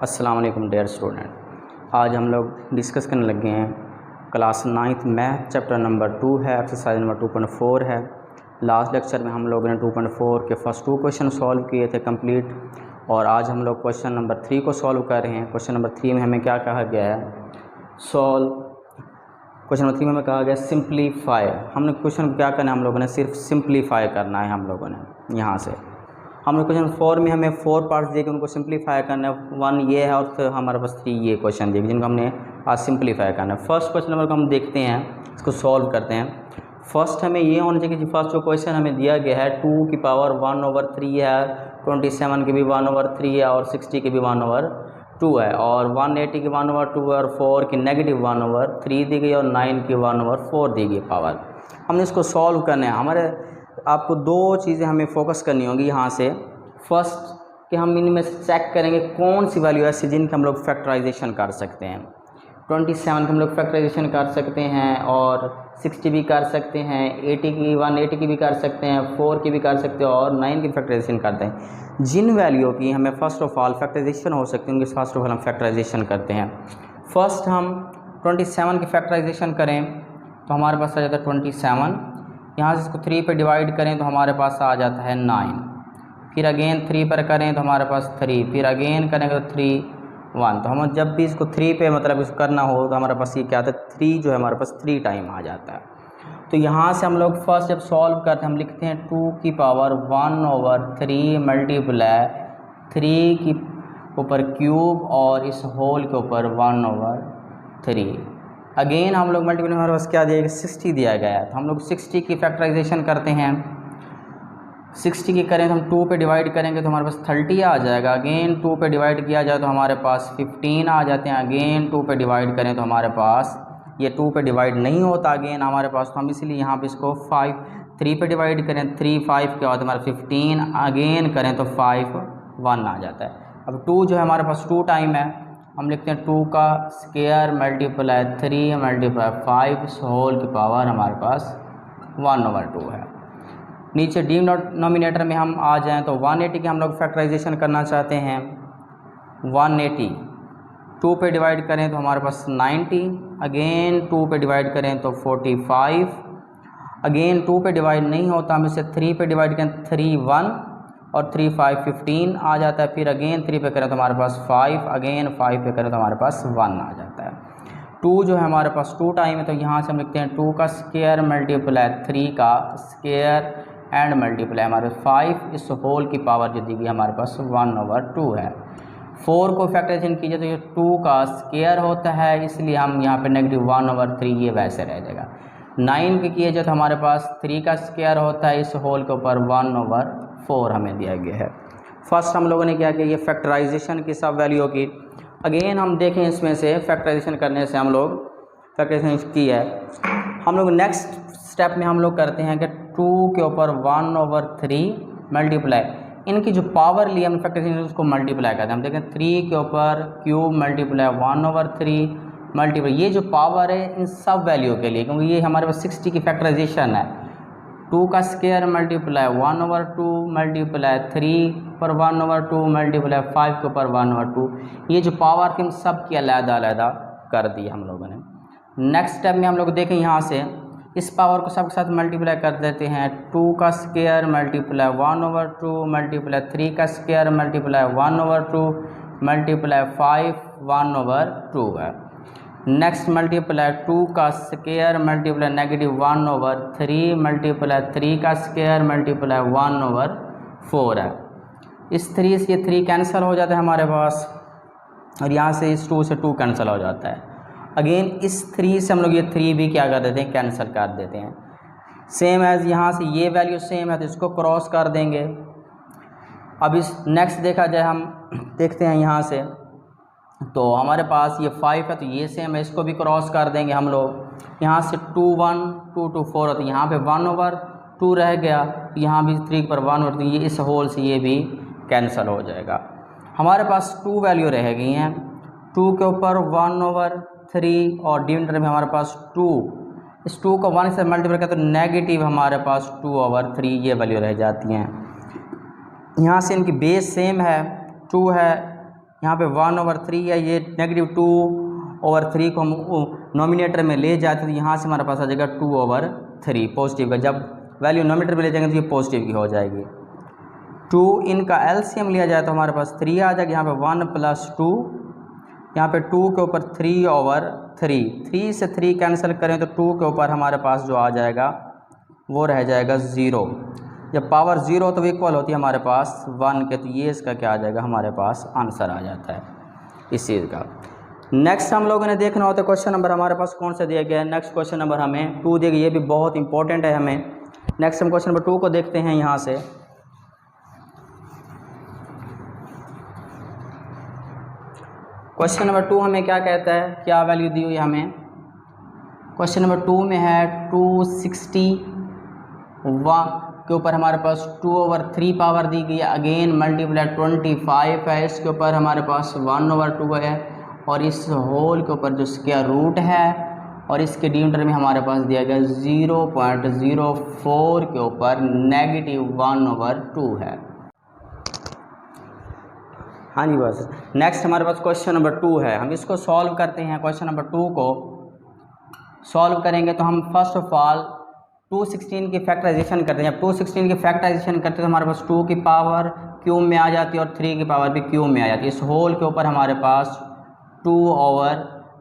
अस्सलाम वालेकुम dear student, आज हम लोग डिस्कस करने लगे हैं class 9th math chapter number 2 है, एक्सरसाइज नंबर 2.4 है। लास्ट लेक्चर में हम लोगों ने 2.4 के फर्स्ट 2 क्वेश्चन सॉल्व किए थे कंप्लीट, और आज हम लोग क्वेश्चन नंबर 3 को सॉल्व कर रहे हैं। क्वेश्चन नंबर 3 में हमें क्या कहा गया है, क्वेश्चन नंबर 3 में हमें कहा गया सिंप्लीफाई। हमने क्वेश्चन क्या करना है, हम लोगों ने सिर्फ सिंप्लीफाई करना है। हम लोगों ने यहाँ से हमने क्वेश्चन 4 में हमें 4 पार्ट्स दिए कि उनको सिंप्लीफाई करना है। 1 ये है और फिर हमारे पास 3 ये क्वेश्चन दिए जिनको हमने आज सिंप्लीफाई करना है। फर्स्ट क्वेश्चन नंबर को हम देखते हैं, इसको सॉल्व करते हैं। फर्स्ट हमें ये होना चाहिए कि फर्स्ट जो क्वेश्चन हमें दिया गया है 2 की पावर 1/3 है, 27 की भी 1/3 है और 60 की भी 1/2 है, और 180 की 1/2 है, और 4 की -1/3 दी गई और 9 की 1/4 दी गई पावर। हमने इसको सॉल्व करना है। हमारे आपको 2 चीज़ें हमें फोकस करनी होंगी यहाँ से। फर्स्ट कि हम इनमें से चेक करेंगे कौन सी वैल्यू ऐसी जिनकी हम लोग फैक्टराइजेशन कर सकते हैं। 27 की हम लोग फैक्टराइजेशन कर सकते हैं, और 60 भी कर सकते हैं, 180 की भी कर सकते हैं, 4 की भी कर सकते हैं, और 9 की फैक्टराइजेशन करते हैं। जिन वैल्यू की हमें फ़र्स्ट ऑफ ऑल फैक्टराइजेशन हो सकती है उनकी फर्स्ट ऑफ ऑल हम फैक्टराइजेशन करते हैं। फर्स्ट हम 27 की फैक्टराइजेशन करें तो हमारे पास आ जाता है 27। यहाँ से इसको 3 पे डिवाइड करें तो हमारे पास आ जाता है 9। फिर अगेन 3 पर करें तो हमारे पास 3, फिर अगेन करेंगे तो 3 1। तो हम जब भी इसको 3 पे मतलब इसको करना हो तो हमारे पास ये क्या आता है, 3 जो है हमारे पास 3 टाइम आ जाता है। तो यहाँ से हम लोग फर्स्ट जब सॉल्व करते हैं हम लिखते हैं 2 की पावर 1/3 मल्टीप्लाई 3 की ऊपर क्यूब और इस होल के ऊपर 1/3। अगेन हम लोग मल्टीप्लाई हमारे पास क्या दिया गया, 60 दिया गया है। तो हम लोग 60 की फैक्टराइजेशन करते हैं। 60 की करें तो हम 2 पे डिवाइड करेंगे तो हमारे पास 30 आ जाएगा। अगेन 2 पे डिवाइड किया जाए तो हमारे पास 15 आ जाते हैं। अगेन 2 पे डिवाइड करें तो हमारे पास ये 2 पे डिवाइड नहीं होता अगेन हमारे पास, तो हम इसलिए यहाँ पे इसको 3 पे डिवाइड करें, 3 5 के बाद हमारा 15, अगेन करें तो 5 1 आ जाता है। अब 2 जो है हमारे पास 2 टाइम है, हम लिखते हैं 2 का स्क्वायर मल्टीप्लाई 3 मल्टीप्लाई 5 होल की पावर हमारे पास 1/2 है। नीचे डिनोमिनेटर में हम आ जाएं तो 180 की हम लोग फैक्टराइजेशन करना चाहते हैं। 180 2 पे डिवाइड करें तो हमारे पास 90, अगेन 2 पे डिवाइड करें तो 45, अगेन 2 पे डिवाइड नहीं होता हम इसे 3 पे डिवाइड करें 3 1 और 3 5 15 आ जाता है। फिर अगेन 3 पे करें तो हमारे पास 5, अगेन 5 पे करें तो हमारे पास 1 आ जाता है। 2 जो है हमारे पास 2 टाइम है, तो यहाँ से हम लिखते हैं 2 का स्क्वायर मल्टीप्लाई 3 का स्क्वायर एंड मल्टीप्लाई हमारे 5 इस होल की पावर जो दी गई हमारे पास 1/2 है। 4 को फैक्टराइजेशन कीजिए तो ये 2 का स्क्वायर होता है, इसलिए हम यहाँ पे -1/3 ये वैसे रह जाएगा। 9 के किए जाए तो हमारे पास 3 का स्क्वायर होता है, इस होल के ऊपर 1/4 हमें दिया गया है। फर्स्ट हम लोगों ने क्या किया, ये फैक्टराइजेशन की सब वैल्यू की। अगेन हम देखें इसमें से फैक्टराइजेशन करने से हम लोग फैक्टराइजेशन की है, हम लोग नेक्स्ट स्टेप में हम लोग करते हैं कि 2 के ऊपर 1/3 मल्टीप्लाई इनकी जो पावर ली हम फैक्टराइजेशन उसको मल्टीप्लाई करते हैं। हम देखें 3 के ऊपर क्यूब मल्टीप्लाई 1/3 मल्टीप्लाई ये जो पावर है इन सब वैल्यू के लिए, क्योंकि ये हमारे पास 60 की फैक्टराइजेशन है। 2 का स्क्वायर मल्टीप्लाई 1/2 मल्टीप्लाई 3 पर 1/2 मल्टीप्लाई 5 के ऊपर 1/2, ये जो पावर थी हम सब की अलग-अलग कर दी हम लोगों ने। नेक्स्ट स्टेप में हम लोग देखें यहाँ से इस पावर को सबके साथ मल्टीप्लाई कर देते हैं। 2 का स्क्वायर मल्टीप्लाई 1/2 मल्टीप्लाई 3 का स्क्वायर मल्टीप्लाई 1/2 मल्टीप्लाई 5 1/2 है। नेक्स्ट मल्टीप्लाई 2 का स्क्वायर मल्टीप्लाई -1/3 मल्टीप्लाई 3 का स्क्वायर मल्टीप्लाई 1/4 है। इस 3 से ये 3 कैंसिल हो जाता है हमारे पास, और यहाँ से इस 2 से 2 कैंसिल हो जाता है। अगेन इस 3 से हम लोग ये 3 भी क्या कर देते हैं, कैंसिल कर देते हैं। सेम एज यहाँ से ये वैल्यू सेम है तो इसको क्रॉस कर देंगे। अब इस नेक्स्ट देखा जाए हम देखते हैं यहाँ से, तो हमारे पास ये 5 है तो ये सेम है, इसको भी क्रॉस कर देंगे हम लोग। यहाँ से 2 1 2 2 4 है तो यहाँ पे 1/2 रह गया, यहाँ भी 3 पर 1 और तो ये इस होल से ये भी कैंसिल हो जाएगा। हमारे पास 2 वैल्यू रह गई हैं। 2 के ऊपर 1/3 और डिनोमिनेटर में हमारे पास 2, इस 2 को 1 से मल्टीप्लाई करते तो नेगेटिव हमारे पास 2/3 ये वैल्यू रह जाती हैं। यहाँ से इनकी बेस सेम है, 2 है, यहाँ पे 1/3 है, ये -2/3 को हम नोमिनेटर में ले जाते हैं तो यहाँ से हमारे पास आ जाएगा 2/3 पॉजिटिव का। जब वैल्यू नोमिनेटर में ले जाएंगे तो ये पॉजिटिव की हो जाएगी। 2 इनका एलसीएम लिया जाए तो हमारे पास 3 आ जाएगा। यहाँ पे 1 + 2, यहाँ पे 2 के ऊपर 3/3, 3 से 3 कैंसिल करें तो 2 के ऊपर हमारे पास जो आ जाएगा वो रह जाएगा 0। जब पावर 0 तो इक्वल होती है हमारे पास 1 के, तो ये इसका क्या आ जाएगा, हमारे पास आंसर आ जाता है इस चीज़ का। नेक्स्ट हम लोगों ने देखना होता है क्वेश्चन नंबर हमारे पास कौन सा दिया गया है। नेक्स्ट क्वेश्चन नंबर हमें 2 दिया गया, ये भी बहुत इंपॉर्टेंट है हमें। नेक्स्ट हम क्वेश्चन नंबर 2 को देखते हैं। यहाँ से क्वेश्चन नंबर 2 हमें क्या कहता है, क्या वैल्यू दी हुई है हमें। क्वेश्चन नंबर 2 में है 260 के ऊपर हमारे पास 2/3 पावर दी गई है, अगेन मल्टीप्लाई 25 है, इसके ऊपर हमारे पास 1/2 है, और इस होल के ऊपर जो स्क्वायर रूट है, और इसके डिनोमिनेटर में हमारे पास दिया गया 0.04 के ऊपर -1/2 है। हाँ जी बस। नेक्स्ट हमारे पास क्वेश्चन नंबर 2 है, हम इसको सॉल्व करते हैं। क्वेश्चन नंबर 2 को सॉल्व करेंगे तो हम फर्स्ट ऑफ ऑल 216 की फैक्टराइजेशन करते हैं। जब 216 की फैक्टराइजेशन करते हैं तो हमारे पास 2 की पावर क्यूब में आ जाती है और 3 की पावर भी क्यूब में आ जाती है। इस होल के ऊपर हमारे पास 2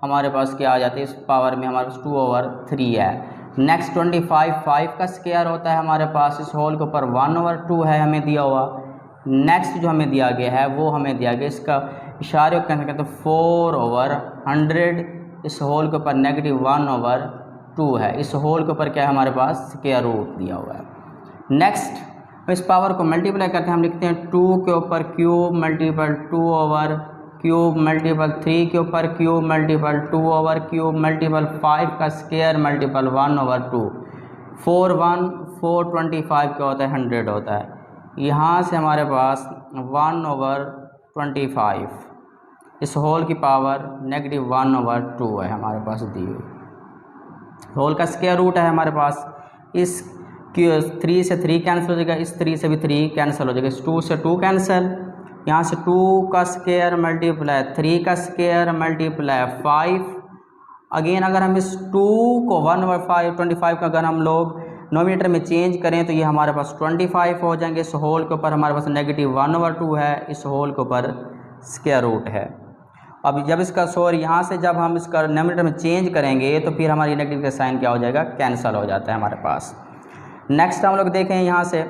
हमारे पास क्या आ जाती है, इस पावर में हमारे पास 2/3 है। नेक्स्ट 25 5 का स्क्वायर होता है हमारे पास, इस होल के ऊपर 1/2 है हमें दिया हुआ। नेक्स्ट जो हमें दिया गया है वो हमें दिया गया, इसका इशारे को कहते हैं 4/100, इस होल के ऊपर -1/2 है। इस होल के ऊपर क्या है हमारे पास, स्क्वायर रूट दिया हुआ है। नेक्स्ट हम इस पावर को मल्टीप्लाई करते हैं, हम लिखते हैं 2 के ऊपर क्यूब मल्टीपल 2/3 मल्टीपल 3 के ऊपर क्यूब मल्टीपल 2/3 मल्टीपल 5 का स्क्वायर मल्टीपल 1/2। 425 क्या होता है, 100 होता है। यहाँ से हमारे पास 1/25, इस होल की पावर -1/2 है हमारे पास दी हुई। होल का स्क्वायर रूट है हमारे पास, इस 3 से 3 कैंसिल हो जाएगा, इस 3 से भी 3 कैंसिल हो जाएगा, इस 2 से 2 कैंसिल, यहाँ से 2 का स्क्वायर मल्टीप्लाई 3 का स्क्वायर मल्टीप्लाई 5। अगेन अगर हम इस 2 को 1/25 का अगर हम लोग नोमिनेटर में चेंज करें तो ये हमारे पास 25 हो जाएंगे। इस होल के ऊपर हमारे पास -1/2 है, इस होल के ऊपर स्क्वायर रूट है। अब जब इसका यहाँ से जब हम इसका नोमिनेटर में चेंज करेंगे तो फिर हमारी नेगेटिव का साइन क्या हो जाएगा, कैंसिल हो जाता है हमारे पास। नेक्स्ट हम लोग देखें यहाँ से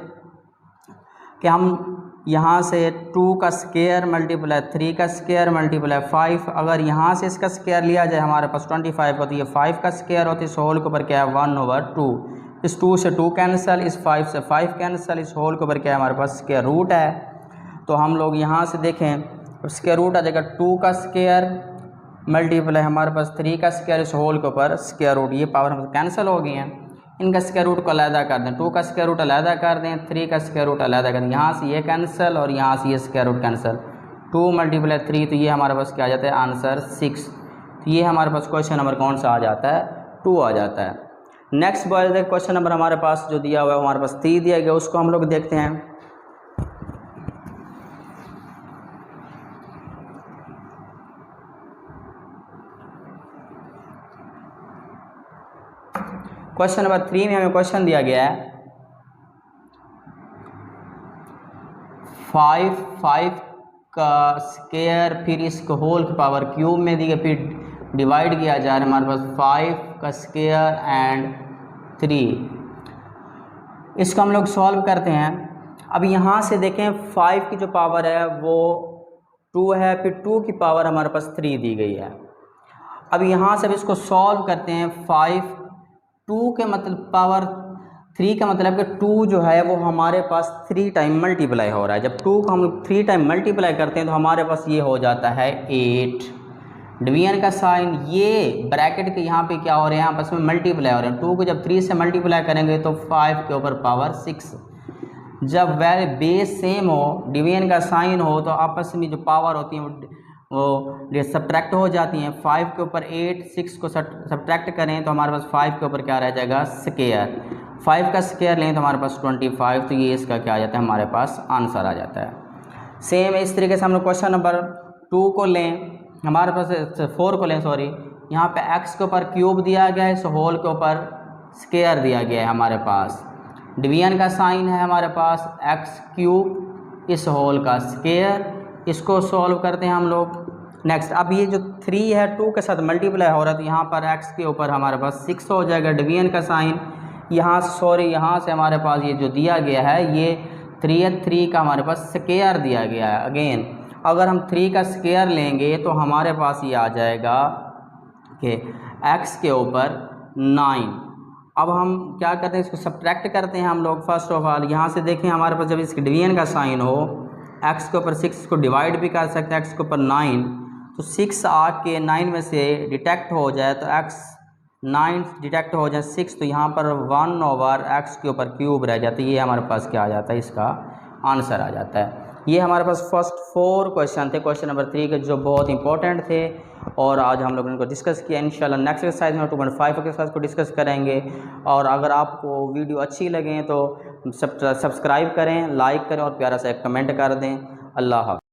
कि हम यहाँ से 2 का स्क्वायर मल्टीप्लाई 3 का स्क्वायर मल्टीप्लाई 5, अगर यहाँ से इसका स्क्वायर लिया जाए हमारे पास 25 होती है, 5 का स्क्वायर होती है, इस होल के ऊपर क्या है 1/2, इस 2 से 2 कैंसिल, इस 5 से 5 कैंसिल, इस होल के ऊपर क्या है हमारे पास स्क्वायर रूट है। तो हम लोग यहाँ से देखें स्क्वायर रूट आ जाएगा 2 का स्क्वायर मल्टीप्लाई हमारे पास 3 का स्क्वायर, इस होल के ऊपर स्क्वायर रूट, ये पावर हमसे कैंसिल हो गई हैं। इनका स्क्वायर रूट को अलहदा कर दें, 2 का स्क्वायर रूट अलहदा कर दें, 3 का स्क्वायर रूट अलहदा कर दें, यहाँ से ये कैंसिल और यहाँ से ये स्क्वायर रूट कैंसिल, 2 × 3 तो ये हमारे पास क्या आ जाता है, आंसर 6। तो ये हमारे पास क्वेश्चन नंबर कौन सा आ जाता है, 2 आ जाता है। नेक्स्ट क्वेश्चन नंबर हमारे पास जो दिया हुआ है हमारे पास 3 दिया गया, उसको हम लोग देखते हैं। क्वेश्चन नंबर 3 में हमें क्वेश्चन दिया गया है 5 का स्क्वायर, फिर इसको होल की पावर क्यूब में दी गई, फिर डिवाइड किया जा रहा है हमारे पास 5 का स्क्वायर एंड 3। इसको हम लोग सॉल्व करते हैं। अब यहाँ से देखें 5 की जो पावर है वो 2 है, फिर 2 की पावर हमारे पास 3 दी गई है। अब यहाँ से अब इसको सॉल्व करते हैं। 2 के मतलब पावर 3 का मतलब कि 2 जो है वो हमारे पास 3 टाइम मल्टीप्लाई हो रहा है। जब 2 को हम 3 टाइम मल्टीप्लाई करते हैं तो हमारे पास ये हो जाता है 8। डिवीजन का साइन ये ब्रैकेट के यहाँ पे क्या हो रहे हैं, आपस में मल्टीप्लाई हो रहे हैं। 2 को जब 3 से मल्टीप्लाई करेंगे तो 5 के ऊपर पावर 6। जब वैल्यू बेस सेम हो, डिवीजन का साइन हो, तो आपस में जो पावर होती है वो सब्ट्रैक्ट हो जाती हैं। 5 के ऊपर 8, 6 को सब्ट्रैक्ट करें तो हमारे पास 5 के ऊपर क्या रह जाएगा, स्क्वायर। 5 का स्क्वायर लें तो हमारे पास 25, तो ये इसका क्या आ जाता है, हमारे पास आंसर आ जाता है। सेम इस तरीके से हम लोग क्वेश्चन नंबर 2 को लें, हमारे पास 4 को लें सॉरी, यहाँ पे x के ऊपर क्यूब दिया गया है, इस होल के ऊपर स्क्वायर दिया गया है हमारे पास। डिवीजन का साइन है हमारे पास x क्यूब, इस होल का स्क्वायर, इसको सॉल्व करते हैं हम लोग। नेक्स्ट, अब ये जो 3 है 2 के साथ मल्टीप्लाई हो रहा है, तो यहाँ पर x के ऊपर हमारे पास 6 हो जाएगा। डिवीजन का साइन यहाँ से हमारे पास ये जो दिया गया है, ये 3 का हमारे पास स्क्वायर दिया गया है। अगेन अगर हम 3 का स्क्वायर लेंगे तो हमारे पास ये आ जाएगा कि x के ऊपर 9। अब हम क्या करते हैं, इसको सब्ट्रैक्ट करते हैं हम लोग। फर्स्ट ऑफ ऑल यहाँ से देखें, हमारे पास जब इसके डिवीजन का साइन हो, x के ऊपर 6 को डिवाइड भी कर सकते हैं, x के ऊपर 9, तो 6 आके 9 में से डिटेक्ट हो जाए तो x 9 डिटेक्ट हो जाए 6, तो यहाँ पर 1/x के ऊपर क्यूब रह जाता है। ये हमारे पास क्या आ जाता है, इसका आंसर आ जाता है। ये हमारे पास फर्स्ट 4 क्वेश्चन थे, क्वेश्चन नंबर 3 के, जो बहुत इंपॉर्टेंट थे और आज हम लोगों ने इनको डिस्कस किया। इंशाल्लाह नेक्स्ट एक्सरसाइज में 2.5 एक्सरसाइज को डिस्कस करेंगे। और अगर आपको वीडियो अच्छी लगे तो सब्सक्राइब करें, लाइक करें और प्यारा सा एक कमेंट कर दें। अल्लाह हाफ़िज़।